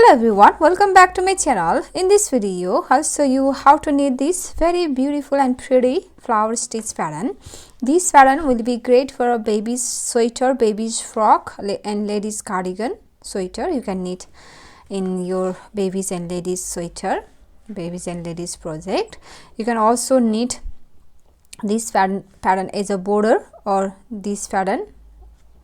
Hello everyone, welcome back to my channel. In this video, I'll show you how to knit this very beautiful and pretty flower stitch pattern. This pattern will be great for a baby's sweater, baby's frock and ladies cardigan sweater. You can knit in your babies and ladies sweater, babies and ladies project. You can also knit this pattern as a border, or this pattern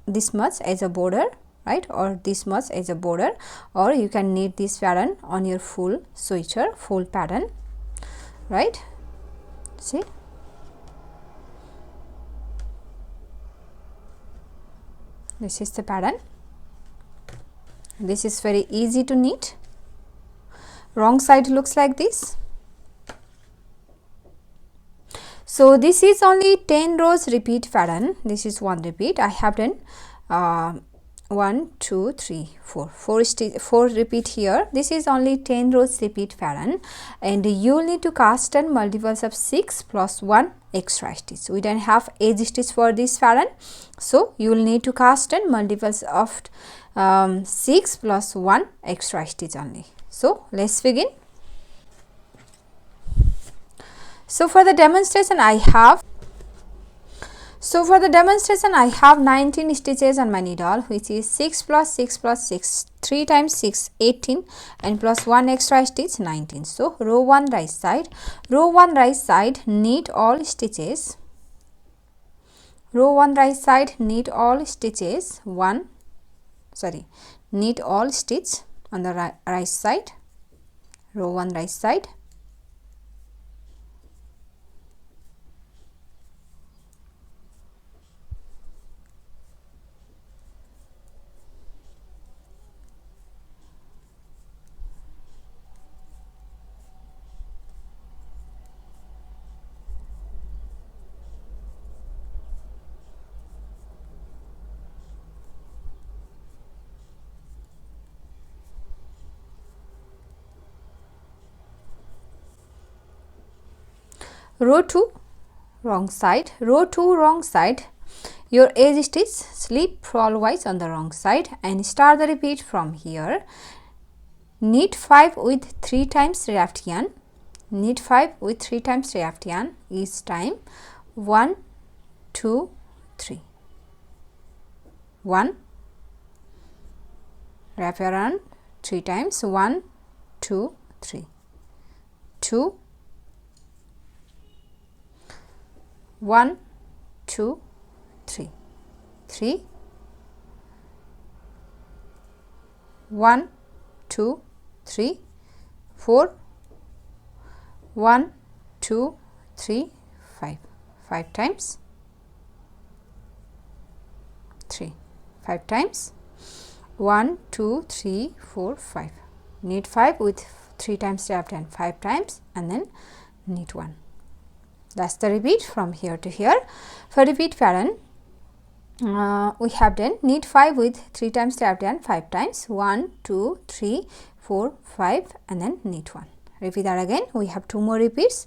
this much as a border, right, or this much as a border, or you can knit this pattern on your full sweater, full pattern, right? See, this is the pattern. This is very easy to knit. Wrong side looks like this. So this is only 10 rows repeat pattern. This is one repeat. I have done 1 2 3 4 4 repeat here. This is only 10 rows repeat pattern, and you will need to cast 10 multiples of 6 plus 1 extra stitch. We don't have edge stitch for this pattern, so you will need to cast 10 multiples of 6 plus 1 extra stitch only. So let's begin. So for the demonstration I have 19 stitches on my needle, which is 6 plus 6 plus 6, 3 times 6 18, and plus 1 extra stitch 19. So row 1 right side, knit all stitches, row 1 right side, knit all stitches, knit all stitch on the right side, row 1 right side. Row 2 wrong side, row 2 wrong side, your edge stitch slip purlwise on the wrong side and start the repeat from here. Knit 5 with 3 times raft yarn, knit 5 with 3 times raft yarn each time. 1 2 3, 1 wrap yarn 3 times, 1 2 3, 2 1 2 3, 3 1 2 3, 4 1 2 3 5, 5 times, 3 5 times, 1 2 3 4 5, knit 5 with 3 times wrapped yarn 5 times, and then knit 1. That's the repeat from here to here. For repeat pattern, we have done knit 5 with 3 times wrapped yarn 5 times, 1 2 3 4 5, and then knit 1. Repeat that again. We have 2 more repeats.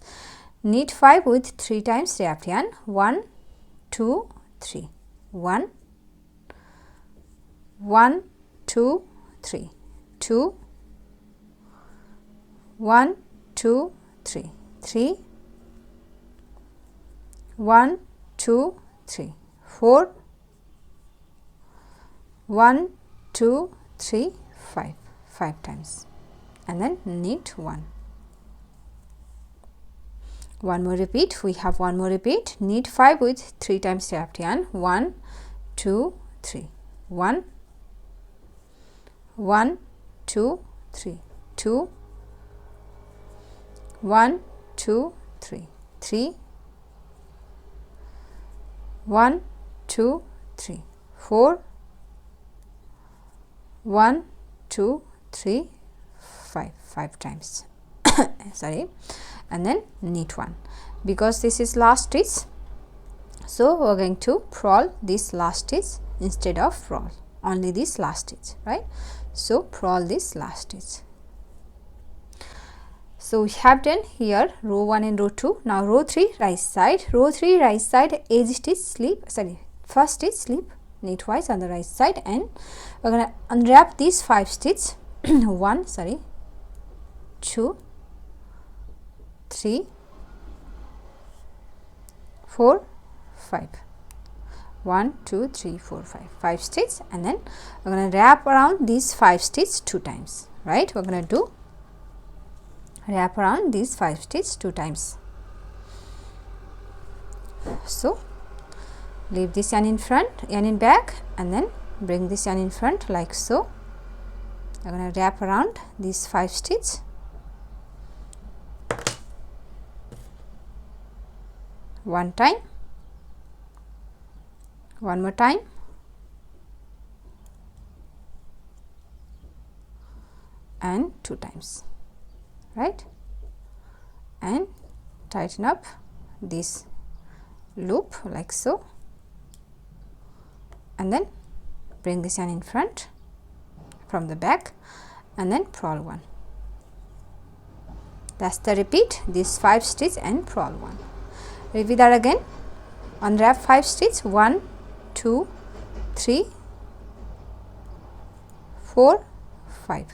Knit 5 with 3 times wrapped yarn, 1 2 3, 1 1 2 3, 2 1 2 3, 3 1 2 3 4, 1 2 3 5, 5 times, and then knit 1. One more repeat. We have one more repeat. Knit 5 with 3 times wrapped yarn, 1 2 3, 1 1 2 3, 2 1 2 3, 3 1 2 3 4, 1 2 3 5, 5 times sorry, and then knit 1. Because this is last stitch, so we're going to purl this last stitch instead of purl only this last stitch, right? So purl this last stitch. So we have done here row 1 and row 2. Now row 3 right side, row 3 right side, edge stitch slip, first stitch slip knitwise on the right side, and we're going to unwrap these 5 stitch 1 sorry 2 3 4 5 1 2 3 4 5 stitches, and then we're going to wrap around these 5 stitches 2 times, right? We're going to do wrap around these 5 stitches 2 times. So leave this yarn in front, yarn in back, and then bring this yarn in front like so. I'm going to wrap around these 5 stitches. One time, one more time, and 2 times, right? And tighten up this loop like so, and then bring this yarn in front from the back, and then purl 1. That's the repeat, these 5 stitches and purl 1. Repeat that again. Unwrap 5 stitches, 1 2 3 4 5,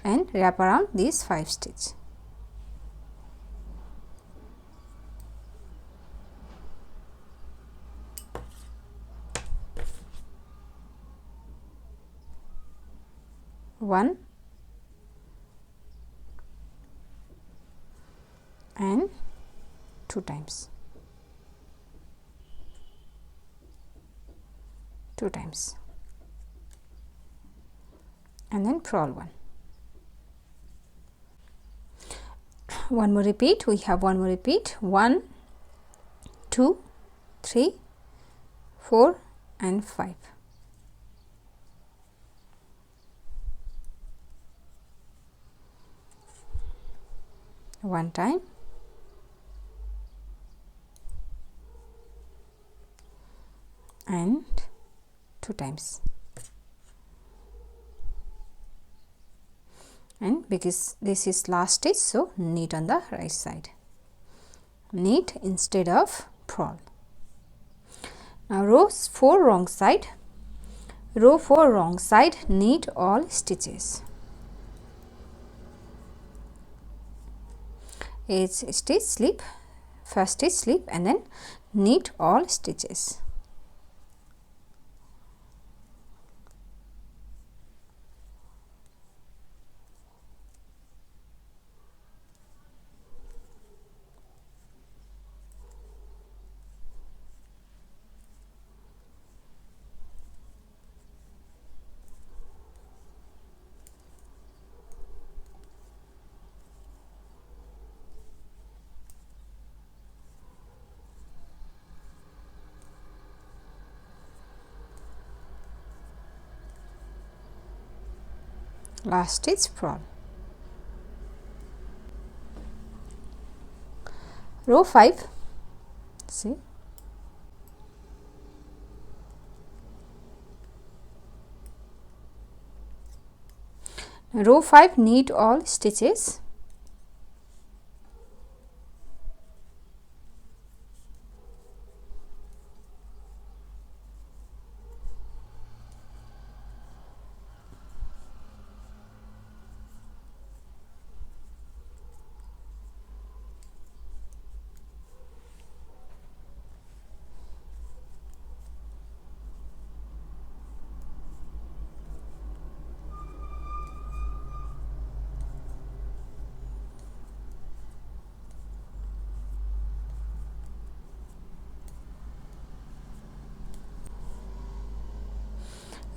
and wrap around these 5 stitches. One and 2 times, 2 times, and then purl 1. One more repeat, we have one more repeat, 1 2 3 4 and 5. One time, and 2 times, and because this is last stitch, so knit on the right side, knit instead of purl. Now row 4 wrong side, row 4 wrong side, knit all stitches. It's stitch slip, first stitch slip, and then knit all stitches. Last stitch purl. Row 5, see, row 5, knit all stitches.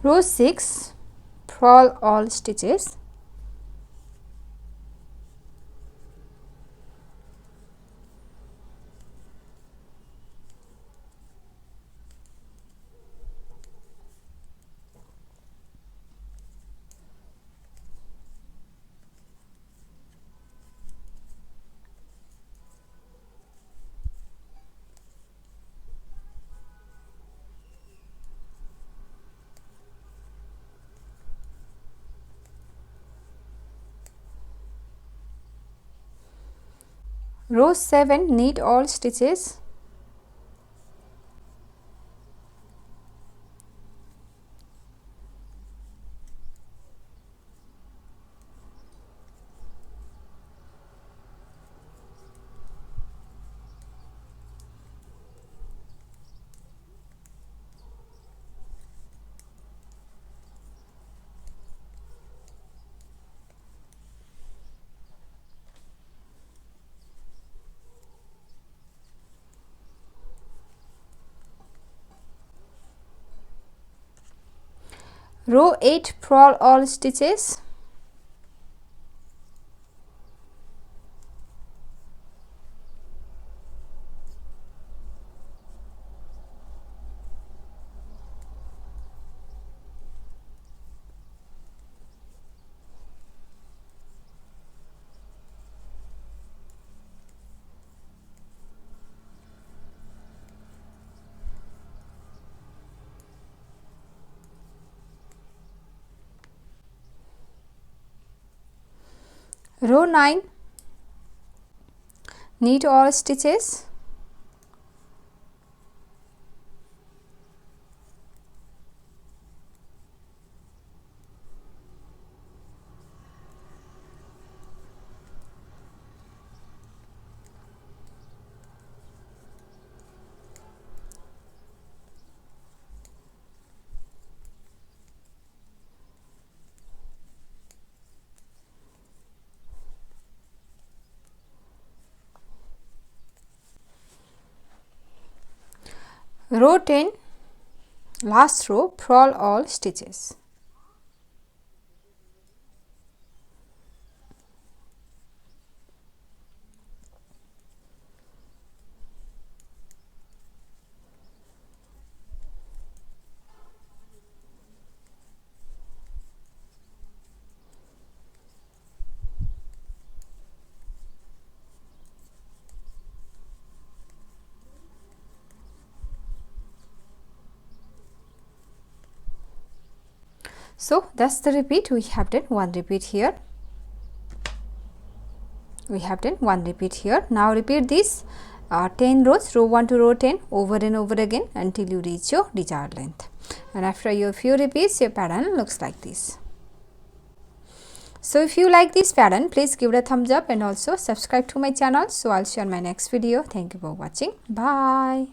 Row 6, purl all stitches. Row 7, knit all stitches. Row 8, purl all stitches. Row 9, knit all stitches. Row 10, last row, purl all stitches. So that's the repeat. We have done one repeat here. We have done one repeat here. Now repeat this 10 rows, row 1 to row 10, over and over again until you reach your desired length. And after your few repeats, your pattern looks like this. So if you like this pattern, please give it a thumbs up and also subscribe to my channel. So I'll share my next video. Thank you for watching. Bye.